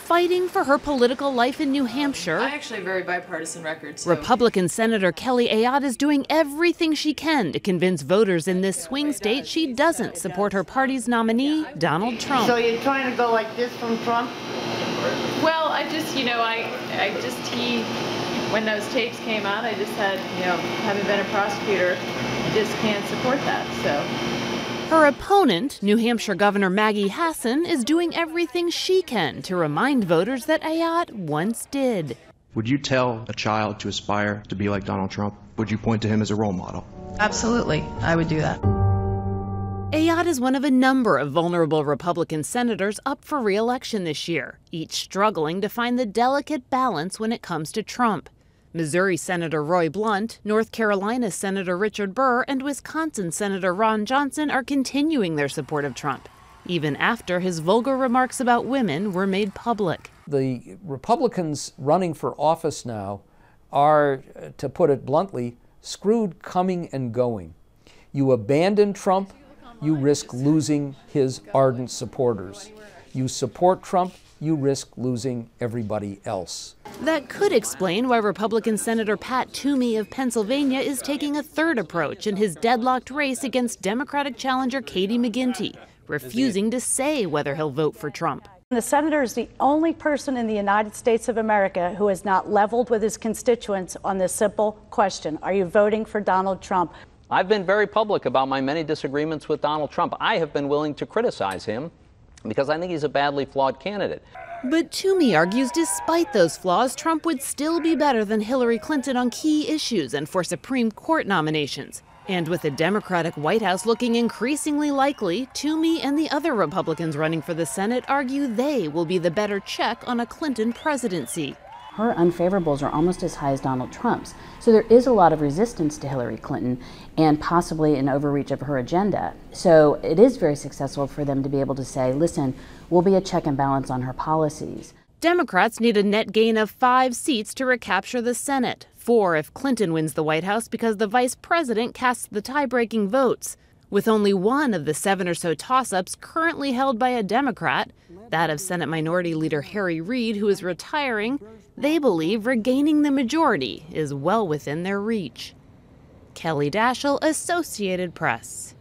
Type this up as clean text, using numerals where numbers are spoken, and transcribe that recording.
fighting for her political life in New Hampshire, I actually have a very bipartisan record. So. Republican Senator Kelly Ayotte is doing everything she can to convince voters in this swing state she doesn't support her party's nominee, Donald Trump. So you're trying to go like this from Trump? Well, when those tapes came out, I just said, having been a prosecutor, I just can't support that, so. Her opponent, New Hampshire Governor Maggie Hassan, is doing everything she can to remind voters that Ayotte once did. Would you tell a child to aspire to be like Donald Trump? Would you point to him as a role model? Absolutely, I would do that. Ayotte is one of a number of vulnerable Republican senators up for re-election this year, each struggling to find the delicate balance when it comes to Trump. Missouri Senator Roy Blunt, North Carolina Senator Richard Burr, and Wisconsin Senator Ron Johnson are continuing their support of Trump, even after his vulgar remarks about women were made public. The Republicans running for office now are, to put it bluntly, screwed coming and going. You abandon Trump, you risk losing his ardent supporters. You support Trump, you risk losing everybody else. That could explain why Republican Senator Pat Toomey of Pennsylvania is taking a third approach in his deadlocked race against Democratic challenger Katie McGinty, refusing to say whether he'll vote for Trump. The senator is the only person in the United States of America who has not leveled with his constituents on this simple question: are you voting for Donald Trump? I've been very public about my many disagreements with Donald Trump. I have been willing to criticize him because I think he's a badly flawed candidate. But Toomey argues despite those flaws, Trump would still be better than Hillary Clinton on key issues and for Supreme Court nominations. And with the Democratic White House looking increasingly likely, Toomey and the other Republicans running for the Senate argue they will be the better check on a Clinton presidency. Her unfavorables are almost as high as Donald Trump's. So there is a lot of resistance to Hillary Clinton and possibly an overreach of her agenda. So it is very successful for them to be able to say, listen, we'll be a check and balance on her policies. Democrats need a net gain of 5 seats to recapture the Senate, 4 if Clinton wins the White House because the vice president casts the tie-breaking votes. With only one of the 7 or so toss-ups currently held by a Democrat, that of Senate Minority Leader Harry Reid, who is retiring, they believe regaining the majority is well within their reach. Kelly Daschle, Associated Press.